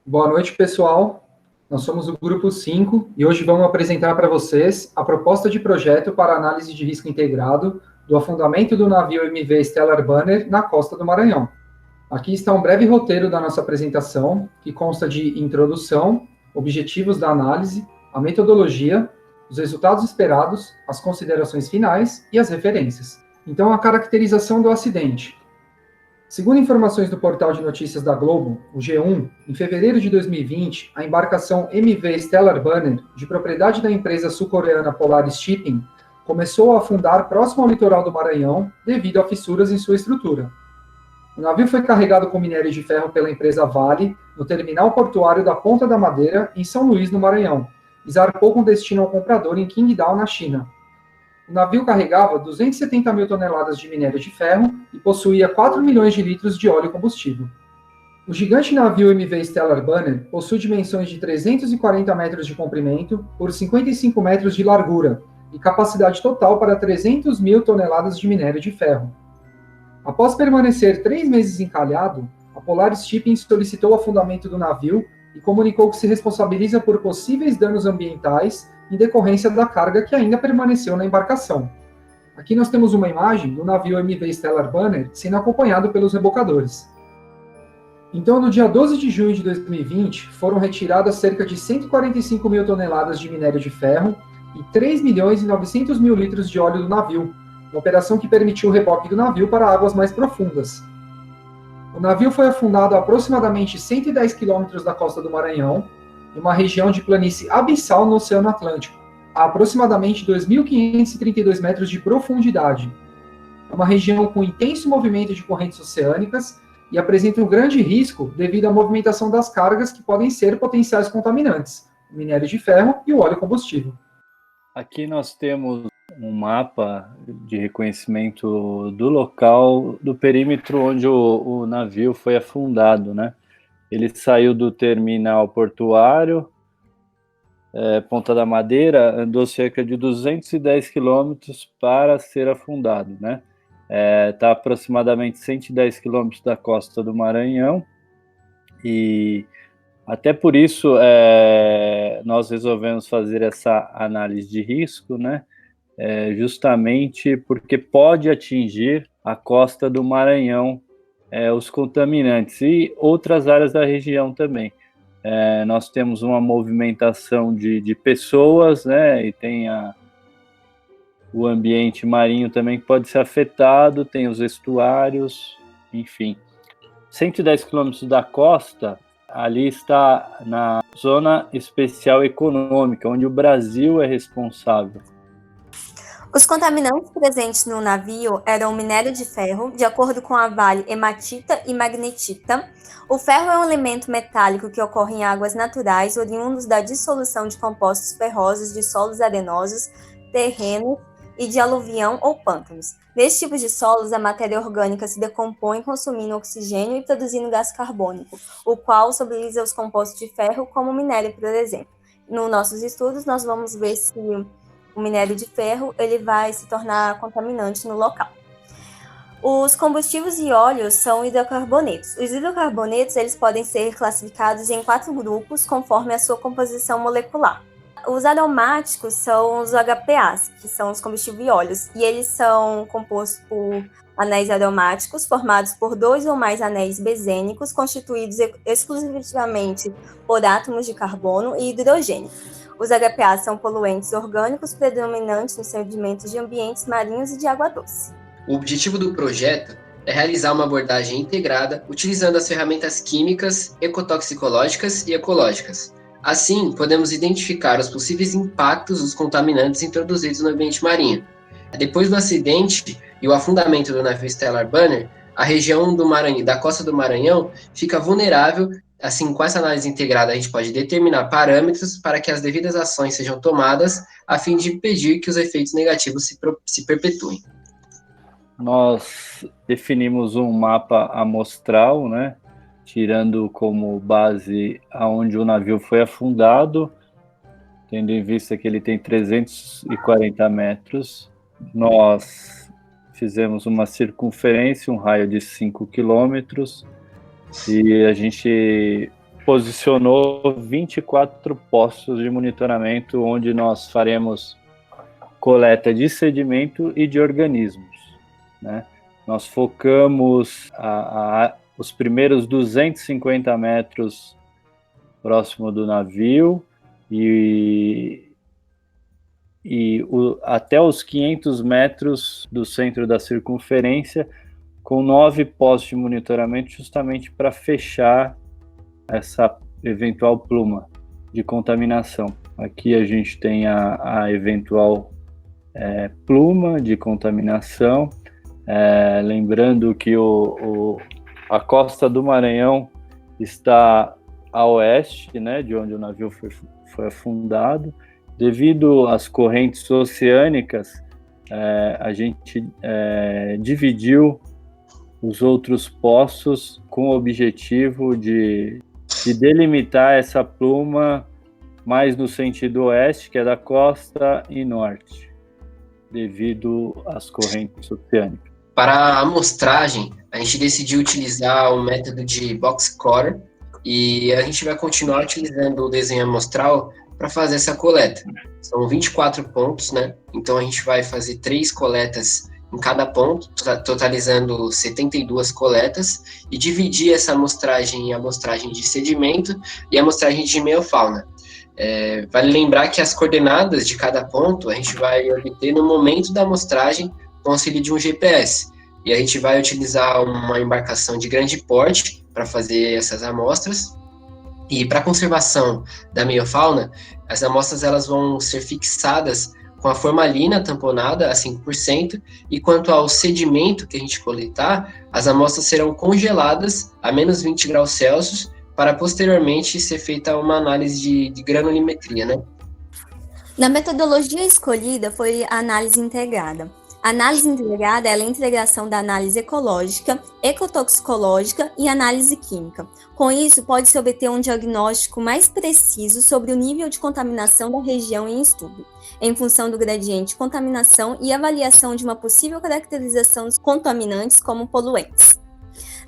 Boa noite, pessoal. Nós somos o Grupo 5 e hoje vamos apresentar para vocês a proposta de projeto para análise de risco integrado do afundamento do navio MV Stellar Banner na costa do Maranhão. Aqui está um breve roteiro da nossa apresentação, que consta de introdução, objetivos da análise, a metodologia, os resultados esperados, as considerações finais e as referências. Então, a caracterização do acidente. Segundo informações do portal de notícias da Globo, o G1, em fevereiro de 2020, a embarcação MV Stellar Banner, de propriedade da empresa sul-coreana Polaris Shipping, começou a afundar próximo ao litoral do Maranhão devido a fissuras em sua estrutura. O navio foi carregado com minério de ferro pela empresa Vale, no terminal portuário da Ponta da Madeira, em São Luís, no Maranhão, e zarpou com destino ao comprador em Qingdao, na China. O navio carregava 270 mil toneladas de minério de ferro e possuía 4 milhões de litros de óleo combustível. O gigante navio MV Stellar Banner possui dimensões de 340 metros de comprimento por 55 metros de largura e capacidade total para 300 mil toneladas de minério de ferro. Após permanecer 3 meses encalhado, a Polaris Shipping solicitou o afundamento do navio e comunicou que se responsabiliza por possíveis danos ambientais em decorrência da carga que ainda permaneceu na embarcação. Aqui nós temos uma imagem do navio MV Stellar Banner sendo acompanhado pelos rebocadores. Então, no dia 12 de junho de 2020, foram retiradas cerca de 145 mil toneladas de minério de ferro e 3 milhões e 900 mil litros de óleo do navio, uma operação que permitiu o reboque do navio para águas mais profundas. O navio foi afundado a aproximadamente 110 quilômetros da costa do Maranhão, em uma região de planície abissal no Oceano Atlântico, a aproximadamente 2.532 metros de profundidade. É uma região com intenso movimento de correntes oceânicas e apresenta um grande risco devido à movimentação das cargas que podem ser potenciais contaminantes, o minério de ferro e o óleo combustível. Aqui nós temos um mapa de reconhecimento do local, do perímetro onde o navio foi afundado, né? Ele saiu do terminal portuário, Ponta da Madeira, andou cerca de 210 quilômetros para ser afundado, né? Está aproximadamente 110 quilômetros da costa do Maranhão, e até por isso nós resolvemos fazer essa análise de risco, né? Justamente porque pode atingir a costa do Maranhão, os contaminantes e outras áreas da região também. Nós temos uma movimentação de pessoas, né, e tem o ambiente marinho também que pode ser afetado, tem os estuários, enfim. 110 quilômetros da costa, ali está na zona especial econômica, onde o Brasil é responsável. Os contaminantes presentes no navio eram minério de ferro, de acordo com a Vale, hematita e magnetita. O ferro é um elemento metálico que ocorre em águas naturais, oriundos da dissolução de compostos ferrosos de solos arenosos, terrenos e de aluvião ou pântanos. Nesse tipo de solos, a matéria orgânica se decompõe consumindo oxigênio e produzindo gás carbônico, o qual solubiliza os compostos de ferro, como o minério, por exemplo. Nos nossos estudos, nós vamos ver se o minério de ferro ele vai se tornar contaminante no local. Os combustíveis e óleos são hidrocarbonetos. Os hidrocarbonetos eles podem ser classificados em 4 grupos conforme a sua composição molecular. Os aromáticos são os HPAs, que são os combustíveis e óleos, e eles são compostos por anéis aromáticos formados por 2 ou mais anéis benzênicos constituídos exclusivamente por átomos de carbono e hidrogênio. Os HPAs são poluentes orgânicos predominantes nos sedimentos de ambientes marinhos e de água doce. O objetivo do projeto é realizar uma abordagem integrada utilizando as ferramentas químicas, ecotoxicológicas e ecológicas. Assim, podemos identificar os possíveis impactos dos contaminantes introduzidos no ambiente marinho. Depois do acidente e o afundamento do navio Stellar Banner, a região da costa do Maranhão fica vulnerável. Assim, com essa análise integrada, a gente pode determinar parâmetros para que as devidas ações sejam tomadas, a fim de impedir que os efeitos negativos se perpetuem. Nós definimos um mapa amostral, né, tirando como base aonde o navio foi afundado, tendo em vista que ele tem 340 metros. Nós fizemos uma circunferência, um raio de 5 quilômetros, e a gente posicionou 24 postos de monitoramento, onde nós faremos coleta de sedimento e de organismos, né? Nós focamos os primeiros 250 metros próximo do navio até os 500 metros do centro da circunferência, com 9 postos de monitoramento, justamente para fechar essa eventual pluma de contaminação. Aqui a gente tem a eventual pluma de contaminação, lembrando que a costa do Maranhão está a oeste, né, de onde o navio foi afundado. Devido às correntes oceânicas, a gente dividiu os outros poços com o objetivo de delimitar essa pluma mais no sentido oeste, que é da costa, e norte, devido às correntes oceânicas. Para a amostragem, a gente decidiu utilizar o método de box score e a gente vai continuar utilizando o desenho amostral para fazer essa coleta. São 24 pontos, né? Então a gente vai fazer 3 coletas em cada ponto, totalizando 72 coletas, e dividir essa amostragem em amostragem de sedimento e amostragem de meiofauna. Vale lembrar que as coordenadas de cada ponto a gente vai obter no momento da amostragem com auxílio de um GPS. E a gente vai utilizar uma embarcação de grande porte para fazer essas amostras. E para a conservação da meiofauna, as amostras elas vão ser fixadas com a formalina tamponada a 5%, e quanto ao sedimento que a gente coletar, as amostras serão congeladas a menos 20 graus Celsius para posteriormente ser feita uma análise de granulometria, né? Na metodologia escolhida foi a análise integrada. A análise integrada é a integração da análise ecológica, ecotoxicológica e análise química. Com isso, pode-se obter um diagnóstico mais preciso sobre o nível de contaminação da região em estudo, em função do gradiente de contaminação e avaliação de uma possível caracterização dos contaminantes como poluentes.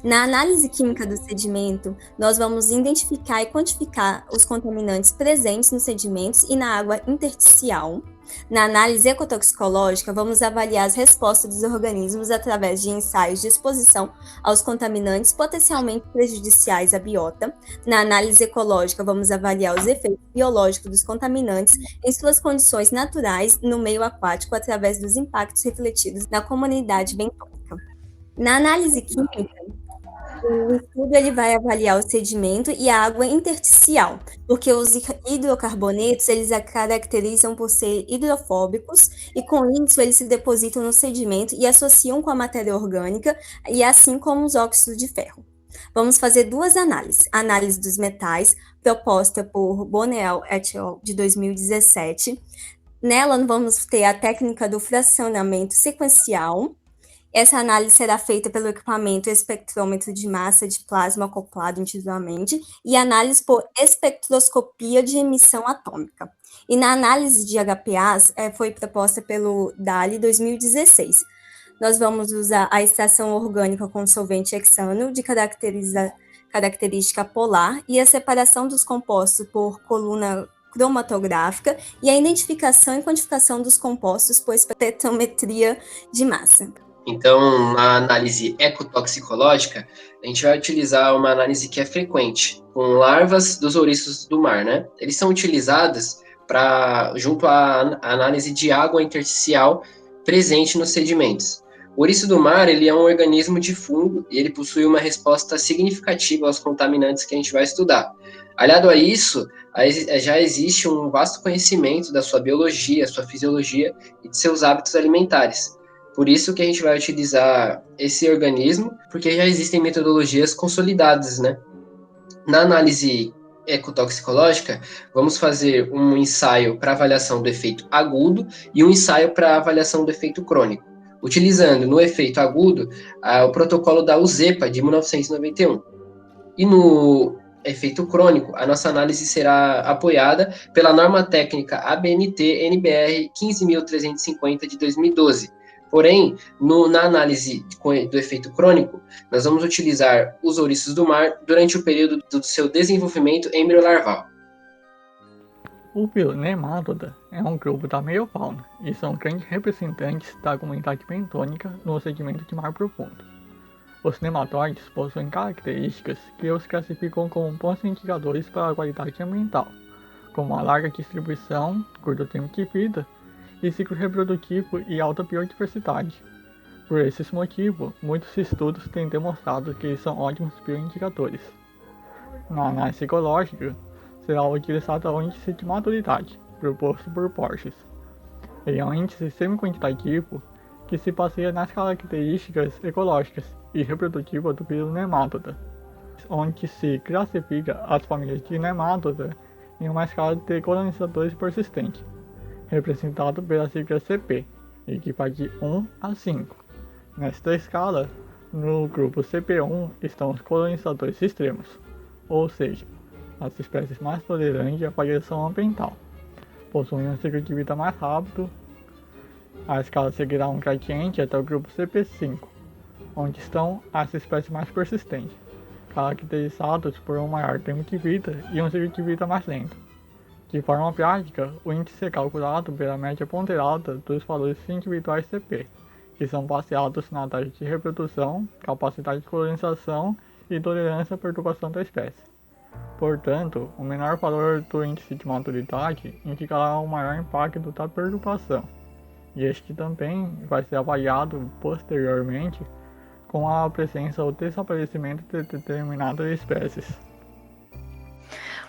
Na análise química do sedimento, nós vamos identificar e quantificar os contaminantes presentes nos sedimentos e na água intersticial. Na análise ecotoxicológica, vamos avaliar as respostas dos organismos através de ensaios de exposição aos contaminantes potencialmente prejudiciais à biota. Na análise ecológica, vamos avaliar os efeitos biológicos dos contaminantes em suas condições naturais no meio aquático através dos impactos refletidos na comunidade bentônica. Na análise química, o estudo ele vai avaliar o sedimento e a água intersticial, porque os hidrocarbonetos eles a caracterizam por ser hidrofóbicos e com isso eles se depositam no sedimento e associam com a matéria orgânica e assim como os óxidos de ferro. Vamos fazer 2 análises. A análise dos metais, proposta por Bonneal et al. De 2017. Nela vamos ter a técnica do fracionamento sequencial. Essa análise será feita pelo equipamento espectrômetro de massa de plasma acoplado individualmente e análise por espectroscopia de emissão atômica. E na análise de HPAs foi proposta pelo DALI 2016. Nós vamos usar a extração orgânica com solvente hexano de característica polar e a separação dos compostos por coluna cromatográfica e a identificação e quantificação dos compostos por espectrometria de massa. Então, na análise ecotoxicológica, a gente vai utilizar uma análise que é frequente, com larvas dos ouriços do mar, né? Eles são utilizados junto à análise de água intersticial presente nos sedimentos. O ouriço do mar, ele é um organismo de fungo e ele possui uma resposta significativa aos contaminantes que a gente vai estudar. Aliado a isso, já existe um vasto conhecimento da sua biologia, sua fisiologia e de seus hábitos alimentares. Por isso que a gente vai utilizar esse organismo, porque já existem metodologias consolidadas, né? Na análise ecotoxicológica, vamos fazer um ensaio para avaliação do efeito agudo e um ensaio para avaliação do efeito crônico, utilizando no efeito agudo o protocolo da UZEPA de 1991. E no efeito crônico, a nossa análise será apoiada pela norma técnica ABNT-NBR 15.350 de 2012, Porém, na análise do efeito crônico, nós vamos utilizar os ouriços do mar durante o período do seu desenvolvimento embriolarval. O Nemátoda é um grupo da meiofauna e são grandes representantes da comunidade bentônica no segmento de mar profundo. Os nematóides possuem características que os classificam como bons indicadores para a qualidade ambiental, como a larga distribuição, curto tempo de vida e ciclo reprodutivo e alta biodiversidade. Por esses motivos, muitos estudos têm demonstrado que eles são ótimos bioindicadores. Na análise ecológica, será utilizado o índice de maturidade, proposto por Porges. Ele é um índice semi-quantitativo que se baseia nas características ecológicas e reprodutivas do Nemátoda, onde se classifica as famílias de Nemátoda em uma escala de colonizadores persistentes, representado pela sigla CP, e que vai de 1 a 5. Nesta escala, no grupo CP1 estão os colonizadores extremos, ou seja, as espécies mais tolerantes à variação ambiental, possuem um ciclo de vida mais rápido. A escala seguirá um gradiente até o grupo CP5, onde estão as espécies mais persistentes, caracterizadas por um maior tempo de vida e um ciclo de vida mais lento. De forma prática, o índice é calculado pela média ponderada dos valores individuais CP, que são baseados na taxa de reprodução, capacidade de colonização e tolerância à perturbação da espécie. Portanto, o menor valor do índice de maturidade indicará um maior impacto da perturbação, e este também vai ser avaliado posteriormente com a presença ou desaparecimento de determinadas espécies.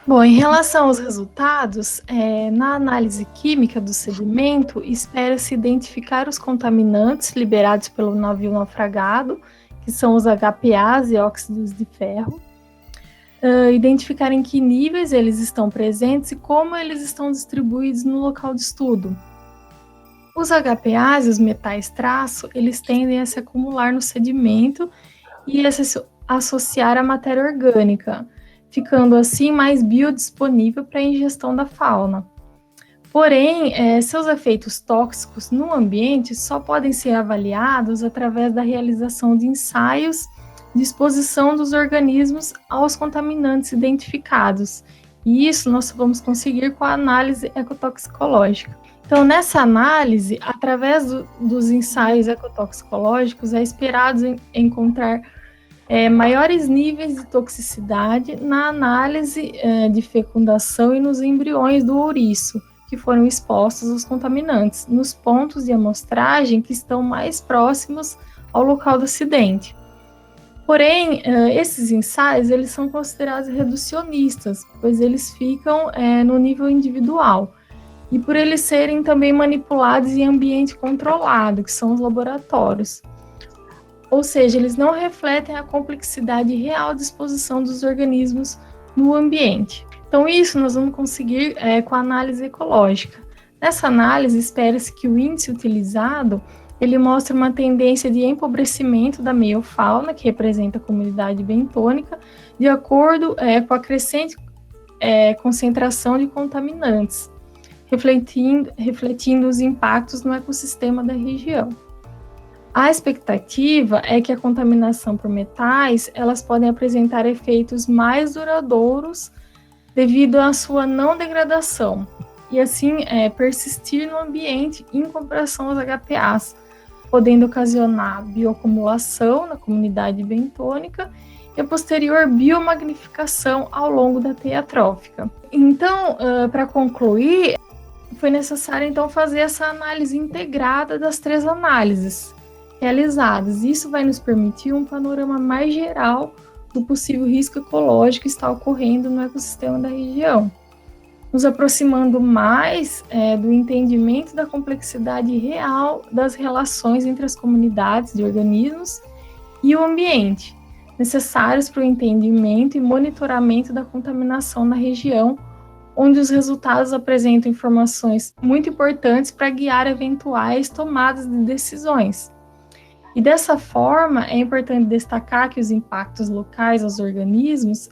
Bom, em relação aos resultados, na análise química do sedimento, espera-se identificar os contaminantes liberados pelo navio naufragado, que são os HPAs e óxidos de ferro, identificar em que níveis eles estão presentes e como eles estão distribuídos no local de estudo. Os HPAs e os metais traço, eles tendem a se acumular no sedimento e a se associar à matéria orgânica, ficando assim mais biodisponível para a ingestão da fauna. Porém, seus efeitos tóxicos no ambiente só podem ser avaliados através da realização de ensaios de exposição dos organismos aos contaminantes identificados. E isso nós vamos conseguir com a análise ecotoxicológica. Então, nessa análise, através dos ensaios ecotoxicológicos, é esperado encontrar maiores níveis de toxicidade na análise de fecundação e nos embriões do ouriço, que foram expostos aos contaminantes, nos pontos de amostragem que estão mais próximos ao local do acidente. Porém, esses ensaios eles são considerados reducionistas, pois eles ficam no nível individual, e por eles serem também manipulados em ambiente controlado, que são os laboratórios. Ou seja, eles não refletem a complexidade real de exposição dos organismos no ambiente. Então, isso nós vamos conseguir com a análise ecológica. Nessa análise, espera-se que o índice utilizado ele mostra uma tendência de empobrecimento da meiofauna, que representa a comunidade bentônica, de acordo com a crescente concentração de contaminantes, refletindo os impactos no ecossistema da região. A expectativa é que a contaminação por metais elas podem apresentar efeitos mais duradouros devido à sua não degradação, e assim persistir no ambiente em comparação aos HPAs, podendo ocasionar bioacumulação na comunidade bentônica e a posterior biomagnificação ao longo da teia trófica. Então, para concluir, foi necessário então fazer essa análise integrada das três análises realizadas. Isso vai nos permitir um panorama mais geral do possível risco ecológico que está ocorrendo no ecossistema da região, nos aproximando mais do entendimento da complexidade real das relações entre as comunidades de organismos e o ambiente, necessários para o entendimento e monitoramento da contaminação na região, onde os resultados apresentam informações muito importantes para guiar eventuais tomadas de decisões. E dessa forma, é importante destacar que os impactos locais aos organismos,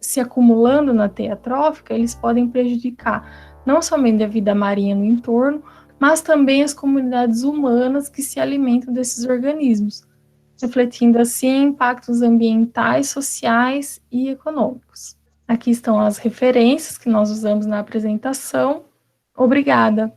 se acumulando na teia trófica, eles podem prejudicar não somente a vida marinha no entorno, mas também as comunidades humanas que se alimentam desses organismos, refletindo assim impactos ambientais, sociais e econômicos. Aqui estão as referências que nós usamos na apresentação. Obrigada!